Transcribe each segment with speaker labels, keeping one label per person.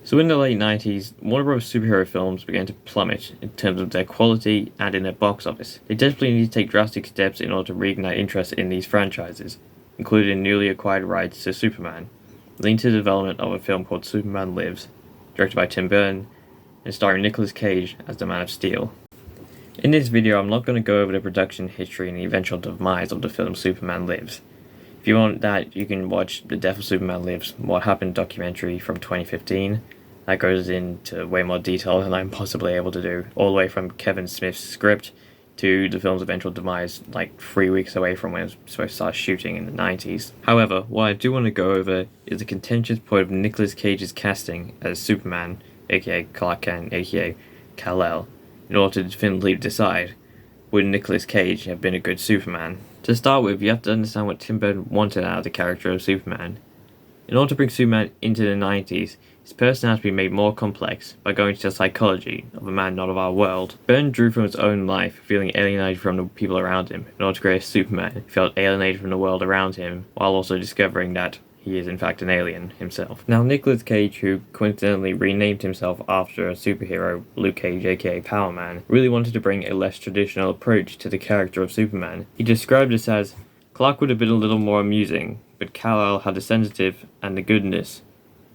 Speaker 1: So in the late 90s, Warner Bros. Superhero films began to plummet in terms of their quality and in their box office. They desperately needed to take drastic steps in order to reignite interest in these franchises, including newly acquired rights to Superman, leading to the development of a film called Superman Lives, directed by Tim Burton, and starring Nicolas Cage as the Man of Steel. In this video, I'm not going to go over the production history and the eventual demise of the film Superman Lives. If you want that, you can watch The Death of Superman Lives, What Happened documentary from 2015. That goes into way more detail than I'm possibly able to do, all the way from Kevin Smith's script to the film's eventual demise, like 3 weeks away from when it was supposed to start shooting in the 90s. However, what I do want to go over is the contentious point of Nicolas Cage's casting as Superman, aka Clark Kent, aka Kal-El, in order to definitively decide, would Nicolas Cage have been a good Superman? To start with, you have to understand what Tim Burton wanted out of the character of Superman. In order to bring Superman into the 90s, his personality had to be made more complex by going into the psychology of a man not of our world. Burton drew from his own life, feeling alienated from the people around him. In order to create a Superman, he felt alienated from the world around him, while also discovering that he is in fact an alien himself. Now, Nicolas Cage, who coincidentally renamed himself after a superhero, Luke Cage aka Power Man, really wanted to bring a less traditional approach to the character of Superman. He described this as, Clark would have been a little more amusing, but Kal-El had the sensitive and the goodness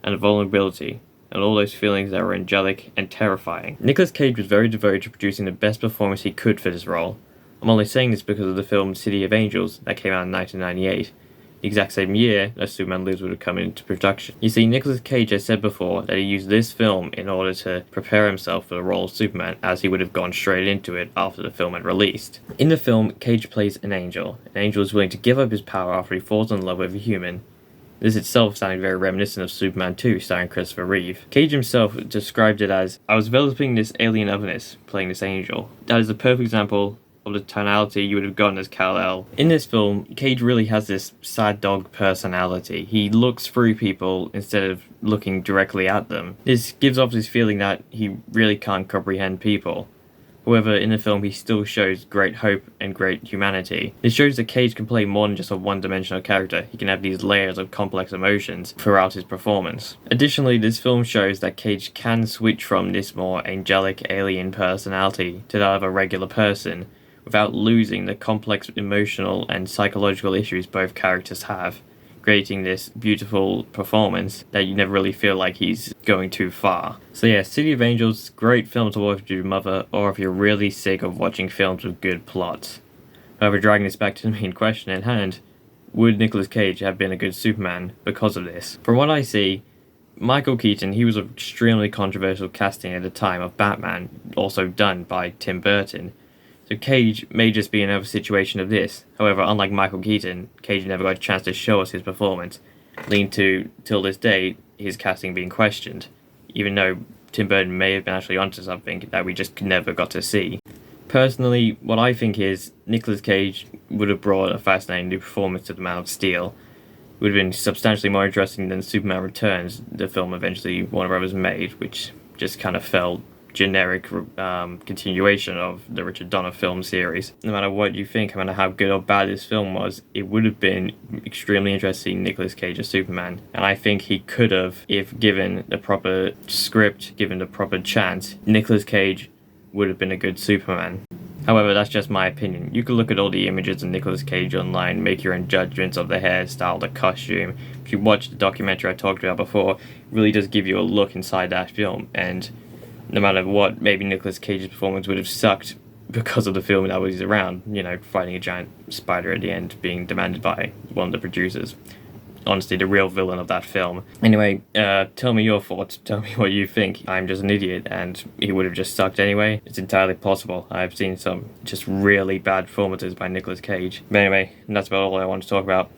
Speaker 1: and the vulnerability and all those feelings that were angelic and terrifying. Nicolas Cage was very devoted to producing the best performance he could for this role. I'm only saying this because of the film City of Angels that came out in 1998, the exact same year that Superman Lives would have come into production. You see, Nicolas Cage has said before that he used this film in order to prepare himself for the role of Superman, as he would have gone straight into it after the film had released. In the film, Cage plays an angel. An angel is willing to give up his power after he falls in love with a human. This itself sounded very reminiscent of Superman 2, starring Christopher Reeve. Cage himself described it as, I was developing this alien otherness, playing this angel. That is a perfect example of the tonality you would have gotten as Kal-El. In this film, Cage really has this sad dog personality. He looks through people instead of looking directly at them. This gives off this feeling that he really can't comprehend people. However, in the film, he still shows great hope and great humanity. This shows that Cage can play more than just a one-dimensional character. He can have these layers of complex emotions throughout his performance. Additionally, this film shows that Cage can switch from this more angelic alien personality to that of a regular person, without losing the complex emotional and psychological issues both characters have, creating this beautiful performance that you never really feel like he's going too far. So yeah, City of Angels, great film to watch with your mother, or if you're really sick of watching films with good plots. However, dragging this back to the main question at hand, would Nicolas Cage have been a good Superman because of this? From what I see, Michael Keaton, he was an extremely controversial casting at the time of Batman, also done by Tim Burton. So Cage may just be another situation of this. However, unlike Michael Keaton, Cage never got a chance to show us his performance, leading to, till this day, his casting being questioned, even though Tim Burton may have been actually onto something that we just never got to see. Personally, what I think is, Nicolas Cage would have brought a fascinating new performance to the Man of Steel. It would have been substantially more interesting than Superman Returns, the film eventually Warner Bros. Made, which just kind of felt generic continuation of the Richard Donner film series. No matter what you think, no matter how good or bad this film was, it would have been extremely interesting Nicolas Cage as Superman. And I think he could have, if given the proper script, given the proper chance, Nicolas Cage would have been a good Superman. However, that's just my opinion. You can look at all the images of Nicolas Cage online, make your own judgments of the hairstyle, the costume. If you watch the documentary I talked about before, it really does give you a look inside that film, and no matter what, maybe Nicolas Cage's performance would have sucked because of the film that was around, fighting a giant spider at the end, being demanded by one of the producers. Honestly, the real villain of that film. Anyway, tell me your thoughts, tell me what you think. I'm just an idiot, and he would have just sucked anyway. It's entirely possible. I've seen some just really bad performances by Nicolas Cage. But anyway, that's about all I want to talk about.